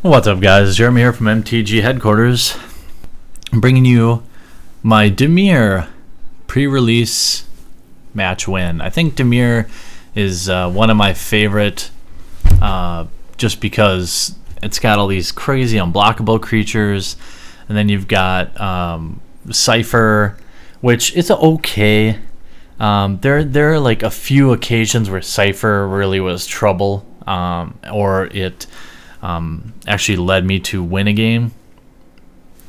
What's up, guys? Jeremy here from MTG headquarters. I'm bringing you my Dimir pre-release match win. I think Dimir is one of my favorite just because it's got all these crazy unblockable creatures, and then you've got Cypher, which is okay. There are like a few occasions where Cypher really was trouble, or it actually led me to win a game.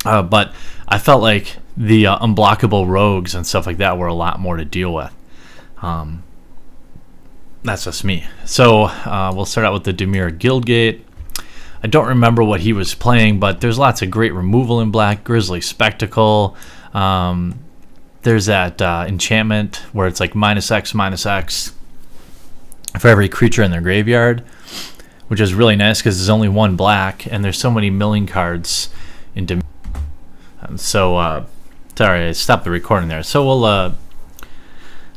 But I felt like the unblockable rogues and stuff like that were a lot more to deal with. That's just me. So we'll start out with the Dimir Guildgate. I don't remember what he was playing, but there's lots of great removal in black. Grizzly Spectacle. There's that enchantment where it's like -X for every creature in their graveyard, which is really nice because there's only one black and there's so many milling cards in Dimir. So, sorry, I stopped the recording there. So we'll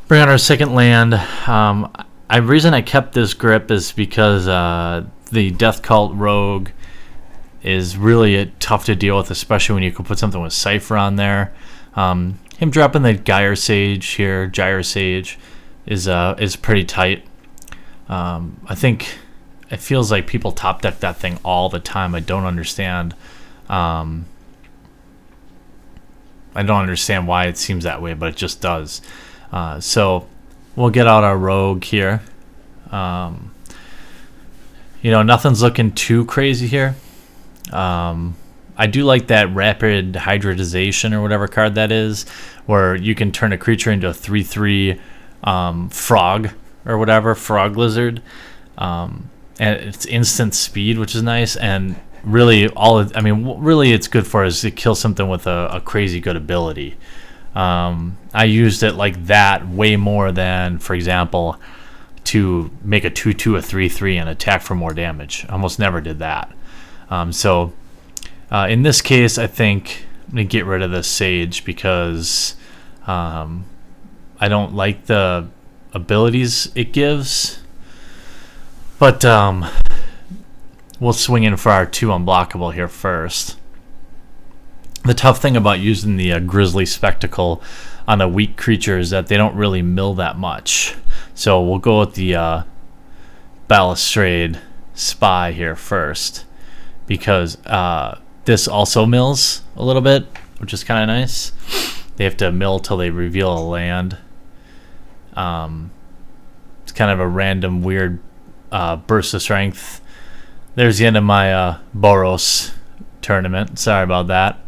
bring out our second land. The reason I kept this grip is because the Death Cult Rogue is really tough to deal with, especially when you can put something with Cypher on there. Him dropping the Gyre Sage here, Gyre Sage, is pretty tight. I think it feels like people top deck that thing all the time. I don't understand. I don't understand why it seems that way, but it just does. So we'll get out our Rogue here. Nothing's looking too crazy here. I do like that Rapid Hybridization or whatever card that is, where you can turn a creature into a 3/3 frog or whatever, frog lizard. And it's instant speed, which is nice, and really really it's good for is to kill something with a crazy good ability. I used it like that way more than, for example, to make a 2/2 a 3/3 and attack for more damage. I almost never did that. In this case, I think I'm gonna get rid of this Sage because I don't like the abilities it gives. But we'll swing in for our 2 unblockable here first. The tough thing about using the Grizzly Spectacle on a weak creature is that they don't really mill that much. So we'll go with the Balustrade Spy here first, because this also mills a little bit, which is kind of nice. They have to mill till they reveal a land. It's kind of a random weird burst of strength. There's the end of my Boros tournament. Sorry about that.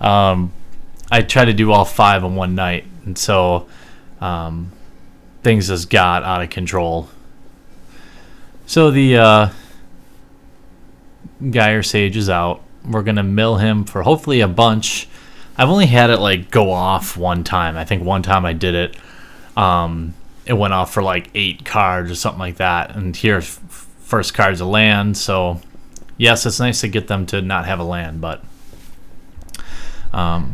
I tried to do all 5 in one night, and so things just got out of control. So the Gyre Sage is out. We're gonna mill him for hopefully a bunch. I've only had it like go off one time. I think one time I did it. It went off for like 8 cards or something like that. And here, first card's a land. So yes, it's nice to get them to not have a land, but I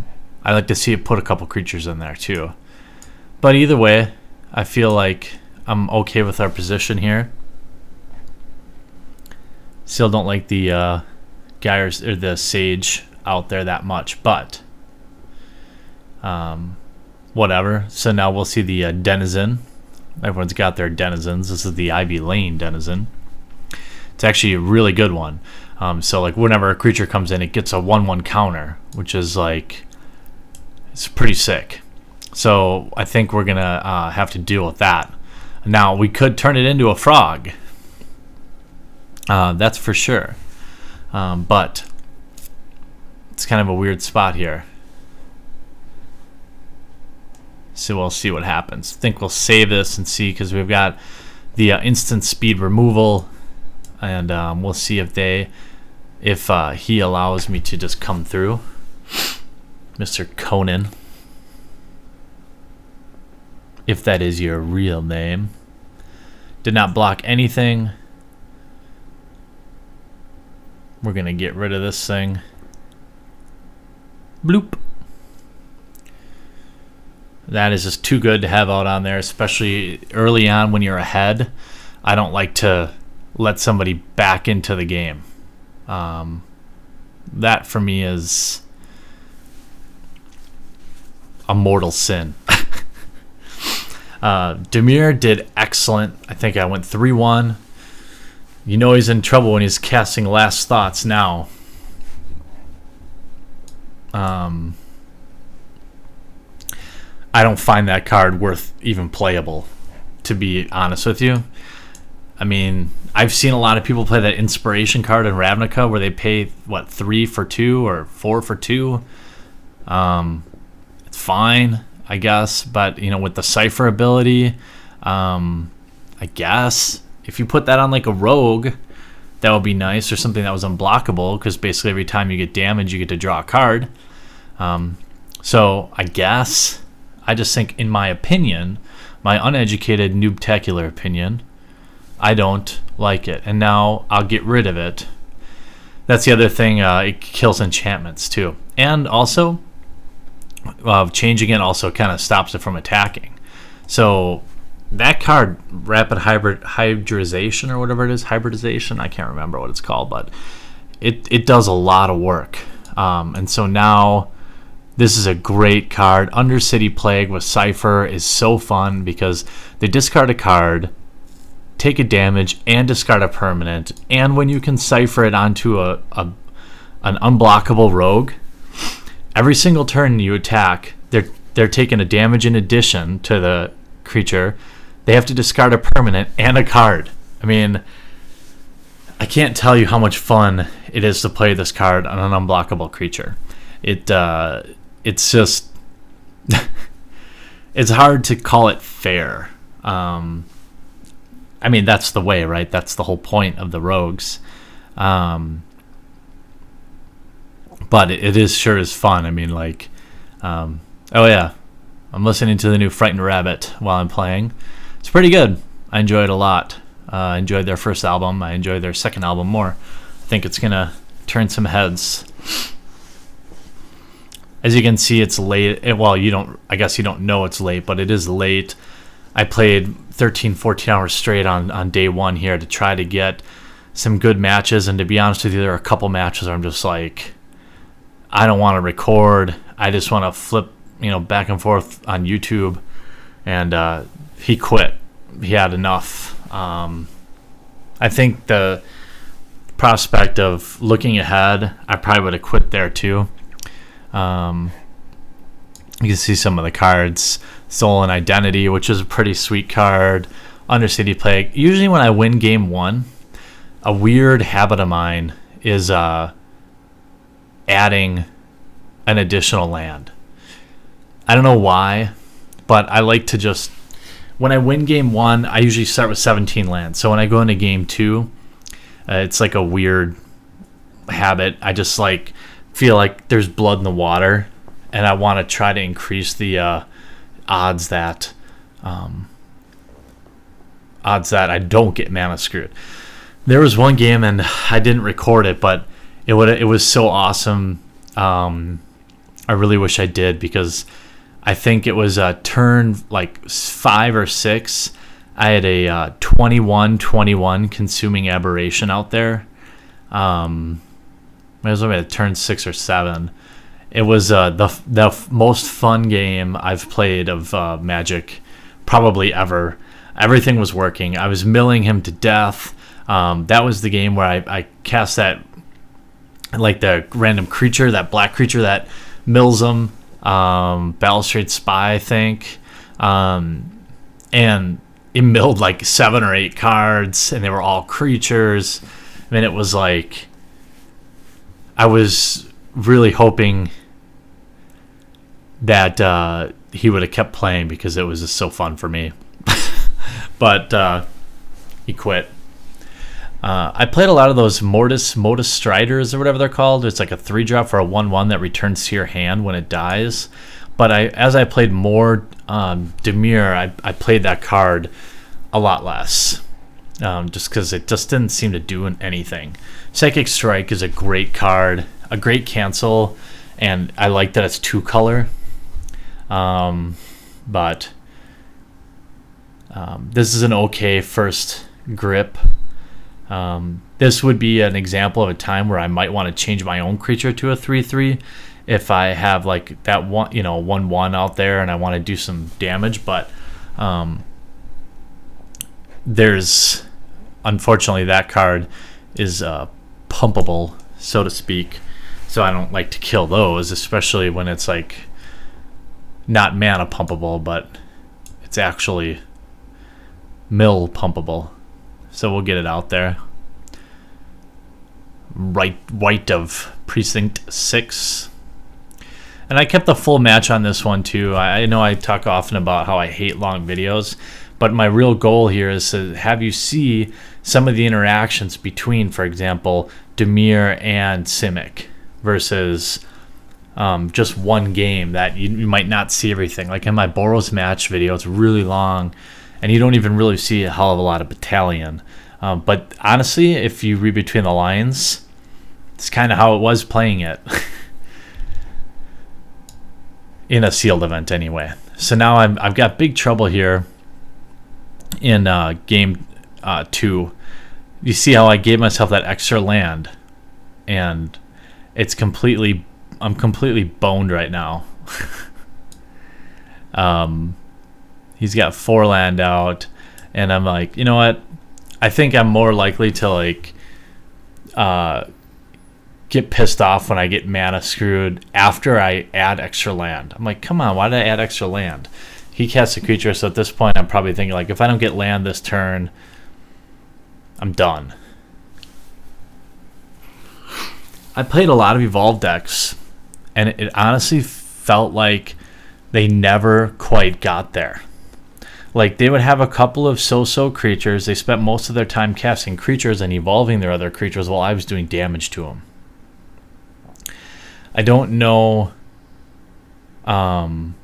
like to see it put a couple creatures in there too. But either way, I feel like I'm okay with our position here. Still don't like the Gyres or the Sage out there that much, but whatever. So now we'll see the Denizen. Everyone's got their denizens. This is the Ivy Lane Denizen. It's actually a really good one. So like whenever a creature comes in, it gets a 1/1 counter, which is like, it's pretty sick. So I think we're gonna have to deal with that. Now we could turn it into a frog. That's for sure. But it's kind of a weird spot here. So we'll see what happens. I think we'll save this and see, because we've got the instant speed removal, and we'll see if he allows me to just come through. Mr. Conan, if that is your real name. Did not block anything. We're gonna get rid of this thing. Bloop. That is just too good to have out on there, especially early on when you're ahead. I don't like to let somebody back into the game. That for me is a mortal sin. Dimir did excellent. I think I went 3-1. You know he's in trouble when he's casting Last Thoughts now. I don't find that card worth even playable, to be honest with you. I mean, I've seen a lot of people play that Inspiration card in Ravnica where they pay, 3 for 2 or 4 for 2. It's fine, I guess. But, with the Cipher ability, I guess if you put that on like a rogue, that would be nice, or something that was unblockable, because basically every time you get damage, you get to draw a card. So I guess, I just think, in my opinion, my uneducated, noobtacular opinion, I don't like it, and now I'll get rid of it. That's the other thing. It kills enchantments too, and also changing it also kind of stops it from attacking. So that card, Rapid Hybridization or whatever it is, hybridization, I can't remember what it's called, but it does a lot of work. And so now this is a great card. Undercity Plague with Cipher is so fun because they discard a card, take a damage, and discard a permanent. And when you can Cipher it onto an unblockable rogue, every single turn you attack, they're taking a damage in addition to the creature. They have to discard a permanent and a card. I mean, I can't tell you how much fun it is to play this card on an unblockable creature. It's just it's hard to call it fair. I mean, that's the way, right? That's the whole point of the rogues. But it is sure is fun. I mean, like, oh yeah, I'm listening to the new Frightened Rabbit while I'm playing. It's pretty good. I enjoy it a lot. I enjoyed their first album. I enjoyed their second album more. I think it's gonna turn some heads. As you can see, it's late. Well, I guess you don't know it's late, but it is late. I played 13, 14 hours straight on day one here to try to get some good matches. And to be honest with you, there are a couple matches where I'm just like, I don't want to record. I just want to flip, back and forth on YouTube. And he quit. He had enough. I think the prospect of looking ahead, I probably would have quit there too. You can see some of the cards. Stolen Identity, which is a pretty sweet card. Undercity Plague. Usually when I win game one, a weird habit of mine is adding an additional land. I don't know why, but I like to just... When I win game one, I usually start with 17 lands. So when I go into game two, it's like a weird habit. I just feel like there's blood in the water, and I want to try to increase the odds that I don't get mana screwed. There was one game, and I didn't record it, but it was so awesome. I really wish I did, because I think it was turn 5 or 6. I had a 21/21 Consuming Aberration out there. It was maybe turn 6 or 7. It was the most fun game I've played of Magic probably ever. Everything was working. I was milling him to death. That was the game where I cast that, the random creature, that black creature that mills him. Balustrade Spy, I think. And it milled 7 or 8 cards, and they were all creatures. I mean, it was I was really hoping that he would have kept playing, because it was just so fun for me. But he quit. I played a lot of those Modus Striders or whatever they're called. It's like a 3-drop for a 1/1 that returns to your hand when it dies. But as I played more Dimir, I played that card a lot less. Just because it just didn't seem to do anything. Psychic Strike is a great card, a great cancel, and I like that it's 2-color. But this is an okay first grip. This would be an example of a time where I might want to change my own creature to a 3/3 if I have like that 1/1 out there and I want to do some damage. But there's, unfortunately, that card is pumpable, so to speak. So I don't like to kill those, especially when it's like not mana pumpable, but it's actually mill pumpable. So we'll get it out there. Right of Precinct 6. And I kept the full match on this one too. I know I talk often about how I hate long videos, but my real goal here is to have you see some of the interactions between, for example, Dimir and Simic versus just one game that you might not see everything. Like in my Boros match video, it's really long, and you don't even really see a hell of a lot of Battalion. But honestly, if you read between the lines, it's kind of how it was playing it. In a sealed event anyway. So now I've got big trouble here in game 2. You see how I gave myself that extra land, and it's I'm completely boned right now. He's got 4 land out, and I'm like, you know what? I think I'm more likely to like get pissed off when I get mana screwed after I add extra land. I'm like, come on, why did I add extra land? He casts a creature, so at this point I'm probably thinking like, if I don't get land this turn, I'm done. I played a lot of Evolved decks, and it honestly felt like they never quite got there. Like, they would have a couple of so-so creatures. They spent most of their time casting creatures and evolving their other creatures while I was doing damage to them. I don't know. I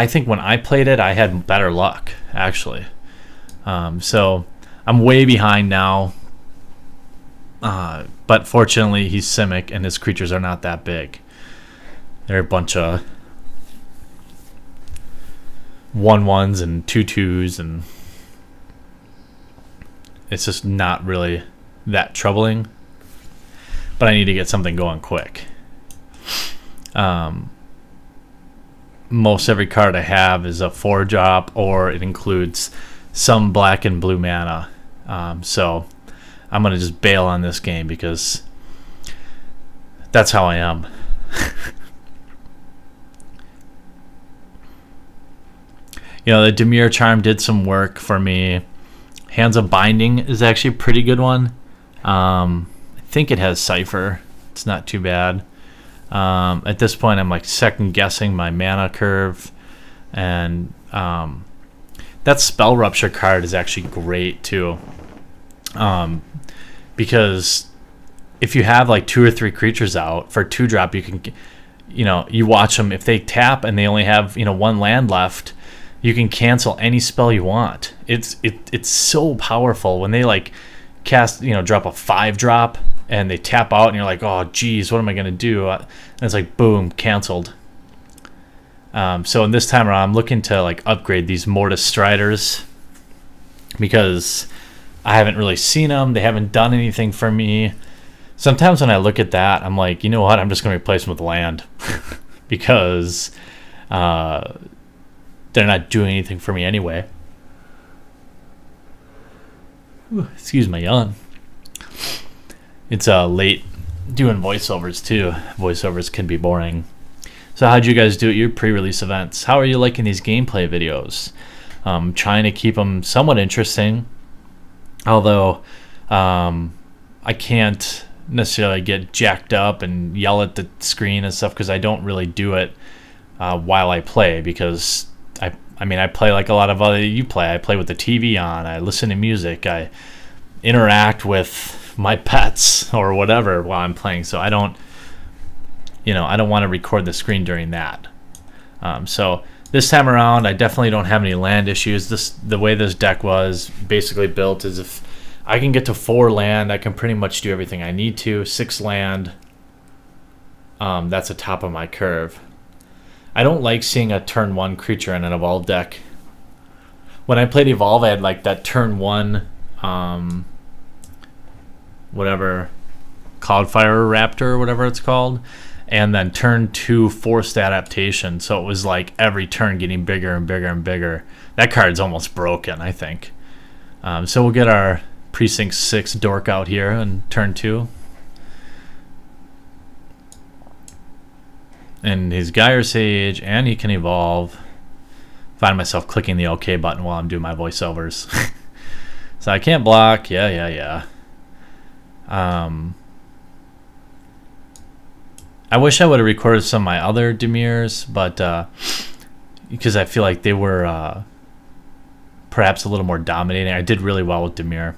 think when I played it, I had better luck, actually. So I'm way behind now. But fortunately, he's Simic, and his creatures are not that big. They're a bunch of 1/1s and 2/2s, and it's just not really that troubling. But I need to get something going quick. Most every card I have is a 4-drop, or it includes some black and blue mana. So I'm going to just bail on this game because that's how I am. You know, the Dimir Charm did some work for me. Hands of Binding is actually a pretty good one. I think it has Cypher. It's not too bad. At this point, I'm like second guessing my mana curve, and that Spell Rupture card is actually great too. Because if you have like 2 or 3 creatures out for 2-drop, you can, you watch them. If they tap and they only have 1 land left, you can cancel any spell you want. It's so powerful when they like cast, drop a 5-drop and they tap out, and you're like, oh geez, what am I gonna do? And it's like, boom, canceled. So in this time around, I'm looking to like upgrade these Mortis Striders because I haven't really seen them. They haven't done anything for me. Sometimes when I look at that, I'm like, you know what? I'm just going to replace them with land because they're not doing anything for me anyway. Ooh, excuse my yawn. It's late doing voiceovers too. Voiceovers can be boring. So how'd you guys do at your pre-release events? How are you liking these gameplay videos? Trying to keep them somewhat interesting. Although I can't necessarily get jacked up and yell at the screen and stuff because I don't really do it while I play, because I play like a lot of other you play. I play with the TV on. I listen to music. I interact with my pets or whatever while I'm playing. So I don't want to record the screen during that. So this time around, I definitely don't have any land issues. The way this deck was basically built is if I can get to 4 land, I can pretty much do everything I need to. 6 land, that's the top of my curve. I don't like seeing a turn 1 creature in an Evolve deck. When I played Evolve, I had like that turn 1 whatever, Cloudfire Raptor or whatever it's called, and then turn 2 forced adaptation. So it was like every turn getting bigger and bigger and bigger. That card's almost broken, I think. So we'll get our Precinct 6 dork out here in turn 2. And he's Gyre Sage, and he can evolve. Find myself clicking the OK button while I'm doing my voiceovers. So I can't block. Yeah. I wish I would have recorded some of my other Dimirs, but because I feel like they were perhaps a little more dominating. I did really well with Dimir.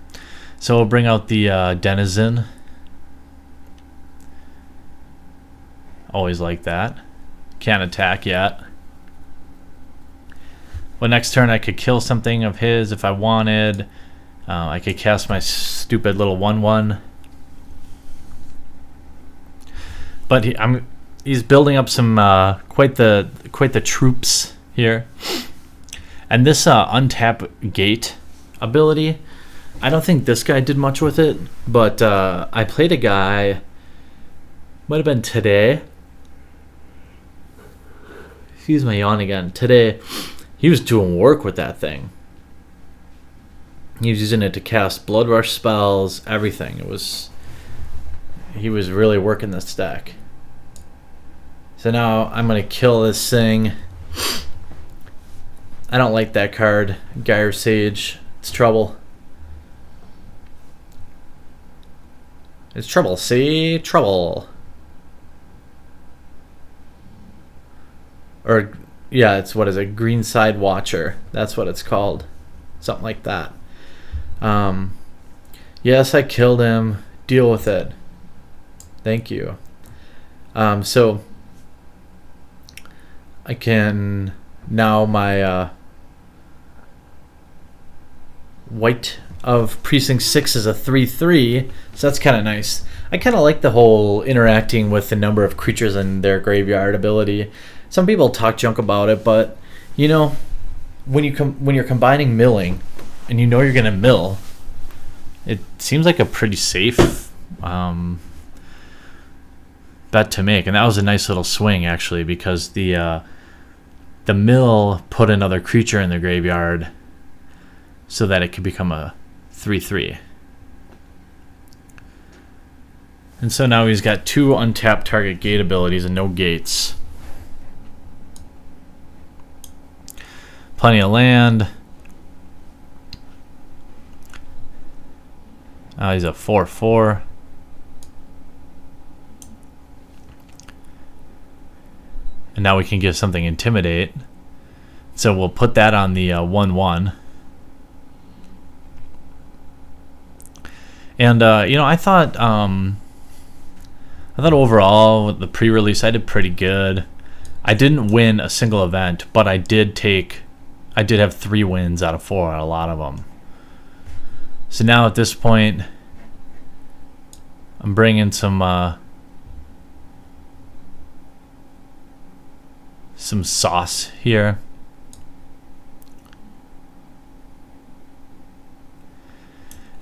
So we'll bring out the Denizen. Always like that. Can't attack yet. Well, next turn I could kill something of his if I wanted. I could cast my stupid little 1/1. But he's building up some quite the troops here. And this untap gate ability, I don't think this guy did much with it, but I played a guy, might have been today. Excuse my yawn again. Today, he was doing work with that thing. He was using it to cast Blood Rush spells, everything. He was really working this deck. So now I'm going to kill this thing. I don't like that card. Gyre Sage. It's trouble. It's trouble. See? Trouble. Or, yeah, it's, what is it? Greenside Watcher. That's what it's called. Something like that. Yes, I killed him. Deal with it. Thank you. So I can now my white of Precinct 6 is a 3/3, so that's kind of nice. I kind of like the whole interacting with the number of creatures in their graveyard ability. Some people talk junk about it, but you know, when you're combining milling, and you know you're gonna mill, it seems like a pretty safe bet to make. And that was a nice little swing actually, because the mill put another creature in the graveyard so that it could become a 3/3. And so now he's got 2 untapped target gate abilities and no gates. Plenty of land. He's a 4/4. And now we can give something Intimidate. So we'll put that on the 1/1. And you know, I thought overall with the pre-release I did pretty good. I didn't win a single event, but I did have 3 wins out of 4 on a lot of them. So now at this point, I'm bringing some sauce here.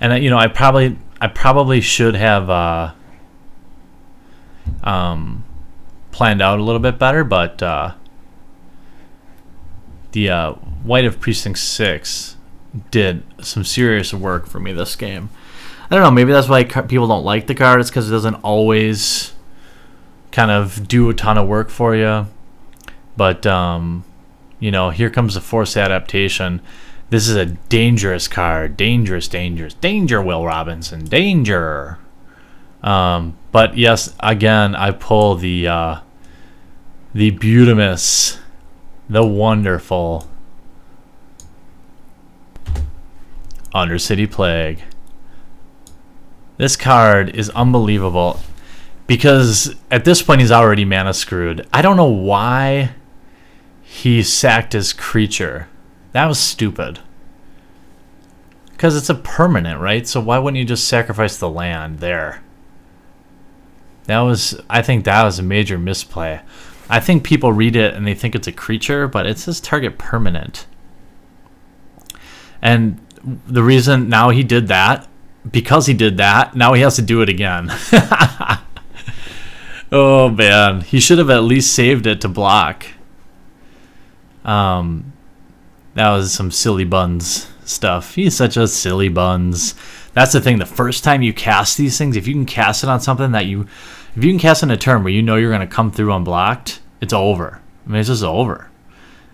And you know, I probably should have planned out a little bit better, but the white of Precinct 6 did some serious work for me this game. I don't know, maybe that's why people don't like the card. It's because it doesn't always kind of do a ton of work for you. But, you know, here comes the forced adaptation. This is a dangerous card. Dangerous. Danger, Will Robinson. Danger. But, yes, again, I pull the beautimous, the wonderful Undercity Plague. This card is unbelievable because at this point he's already mana screwed. I don't know why he sacked his creature. That was stupid. Because it's a permanent, right? So why wouldn't you just sacrifice the land there? I think that was a major misplay. I think people read it and they think it's a creature, but it says target permanent. And the reason now he did that, because he did that, now he has to do it again. Oh man, he should have at least saved it to block. That was some silly buns stuff. He's such a silly buns. That's the thing. The first time you cast these things, if you can cast it on something if you can cast in a turn where you know you're going to come through unblocked, it's over. I mean, it's just over.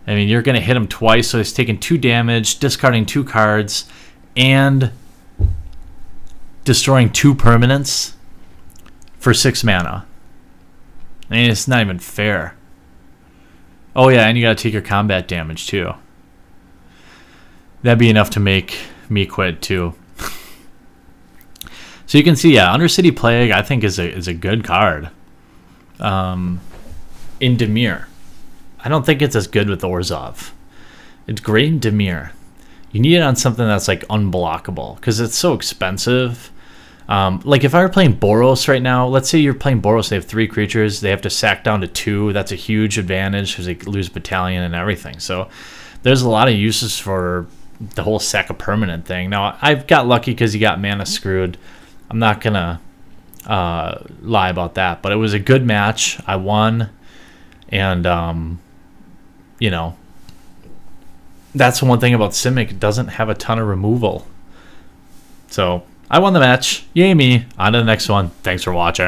I mean, you're going to hit him twice, so he's taking 2 damage, discarding 2 cards, and destroying 2 permanents for 6 mana. I mean, it's not even fair. Oh yeah, and you gotta take your combat damage too. That'd be enough to make me quit too. So you can see, yeah, Undercity Plague I think is a good card. In Dimir, I don't think it's as good with Orzhov. It's great in Dimir. You need it on something that's like unblockable because it's so expensive. Like if I were playing Boros right now, let's say you're playing Boros, they have 3 creatures, they have to sack down to 2. That's a huge advantage because they lose battalion and everything. So there's a lot of uses for the whole sack a permanent thing. Now I've got lucky because you got mana screwed. I'm not gonna lie about that, but it was a good match. I won, and you know, that's one thing about Simic. It doesn't have a ton of removal, so I won the match. Yay me. On to the next one. Thanks for watching.